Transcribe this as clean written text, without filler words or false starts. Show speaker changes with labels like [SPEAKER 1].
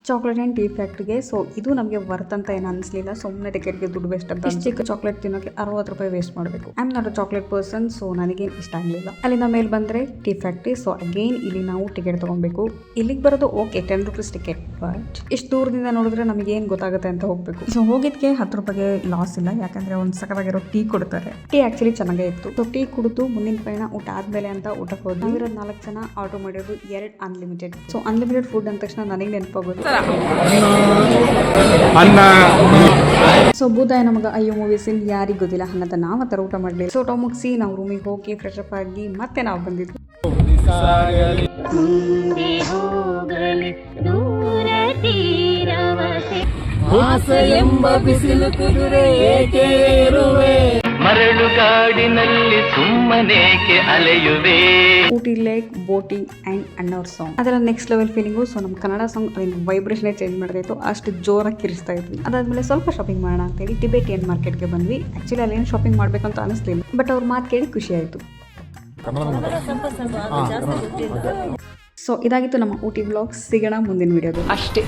[SPEAKER 1] Chocolate and tea ಫ್ಯಾಕ್ಟ್ರಿಗೆ. So ಇದು ನಮಗೆ ವರ್ತ್ ಅಂತ ಏನು ಅನಿಸ್ಲಿಲ್ಲ. ಸುಮ್ಮನೆ ಟಿಕೆಟ್ಗೆ ದುಡ್ಡು ವೇಸ್ಟ್ ಅಂತ. ಚಿಕ್ಕ ಚಾಕ್ಲೇಟ್ ತಿನ್ನೋಕೆ 60 ರೂಪಾಯಿ ವೇಸ್ಟ್ ಮಾಡಬೇಕು. I am not a chocolate person, so ನನಗೇನು ಇಷ್ಟ ಆಗಲಿಲ್ಲ. ಅಲ್ಲಿಂದ ಮೇಲೆ ಬಂದರೆ ಟೀ ಫ್ಯಾಕ್ಟ್ರಿ. ಸೊ ಅಗೇನ್ ಇಲ್ಲಿ ನಾವು ಟಿಕೆಟ್ ತೊಗೊಬೇಕು. ಇಲ್ಲಿಗೆ ಬರೋದು ಓಕೆ 10 ರೂಪೀಸ್ ಟಿಕೆಟ್, ಬಟ್ ಇಷ್ಟು ದೂರದಿಂದ ನೋಡಿದ್ರೆ ನಮಗೆ ಏನು ಗೊತ್ತಾಗುತ್ತೆ ಅಂತ ಹೋಗಬೇಕು. ಸೊ ಹೋಗಿದ್ದಕ್ಕೆ 10 ರೂಪಾಯಿಗೆ ಲಾಸ್ ಇಲ್ಲ, ಯಾಕಂದ್ರೆ ಒಂದು ಸಕಲಾಗಿರೋ ಟೀ ಕೊಡ್ತಾರೆ. ಟೀ ಆಕ್ಚುಲಿ ಚೆನ್ನಾಗೇ ಇತ್ತು. ಸೊ ಟೀ ಕುಡಿದು ಮುಂದಿನ ಪಯಣ ಊಟ ಆದ್ಮೇಲೆ ಅಂತ ಊಟಕ್ಕೆ ಹೋದ್ವಿ. ನಾವಿರೋದು 4 ಜನ, ಆರ್ಡರ್ ಮಾಡಿರೋದು 2 ಅನ್ಲಿಮಿಟೆಡ್. ಸೊ ಅನ್ಲಿಮಿಟೆಡ್ ಫುಡ್ ಅಂದ ತಕ್ಷಣ ನನಗೆ ನೆನಪಾಗೋದು ಸೊ ಬೂದಾಯ ನಮಗ ಅಯ್ಯೋ ಮೂವೀಸ್ ಯಾರಿಗೆ ಗೊತ್ತಿಲ್ಲ ಅನ್ನೋದ ನಾವು ತರ ಊಟ ಮಾಡಲಿ. ಸೊ ಊಟ ಮುಗಿಸಿ ನಾವು ರೂಮಿಗೆ ಹೋಗಿ ಫ್ರೆಶ್ ಅಪ್ ಆಗಿ ಮತ್ತೆ ನಾವು ಬಂದಿದ್ವಿ.
[SPEAKER 2] ಮರಳುಗಾಡಿನಲ್ಲಿ ಸುಮ್ಮನೇಕೆ ಅಲೆಯುವೆ.
[SPEAKER 1] ಊಟಿ ಲೇಕ್ ಬೋಟಿಂಗ್ ಅಂಡ್ ಅಣ್ಣವ್ರ ಸಾಂಗ್ ಅದೆಲ್ಲ ನೆಕ್ಸ್ಟ್ ಲೆವೆಲ್ ಫೀಲಿಂಗು. ಸೊ ನಮ್ಮ ಕನ್ನಡ ಸಾಂಗ್ ಅದನ್ನ ವೈಬ್ರೇಷನ್ ಚೇಂಜ್ ಮಾಡ್ತಾಯಿತ್ತು, ಅಷ್ಟು ಜೋರಾಗಿ ಕಿರಿಸ್ತಾ ಇದ್ವಿ. ಅದಾದ್ಮೇಲೆ ಸ್ವಲ್ಪ ಶಾಪಿಂಗ್ ಮಾಡೋಣ ಅಂತೇಳಿ ಟಿಬೆಟಿಯನ್ ಮಾರ್ಕೆಟ್ಗೆ ಬಂದ್ವಿ. ಆಕ್ಚುಲಿ ಅಲ್ಲಿ ಏನು ಶಾಪಿಂಗ್ ಮಾಡ್ಬೇಕು ಅಂತ ಅನಿಸ್ಲಿಲ್ಲ, ಬಟ್ ಅವ್ರ ಮಾತು ಕೇಳಿ ಖುಷಿ ಆಯಿತು. ಸೊ ಇದಾಗಿತ್ತು ನಮ್ಮ ಊಟಿ ವ್ಲಾಗ್. ಸಿಗೋಣ ಮುಂದಿನ ವಿಡಿಯೋದು
[SPEAKER 3] ಅಷ್ಟೇ.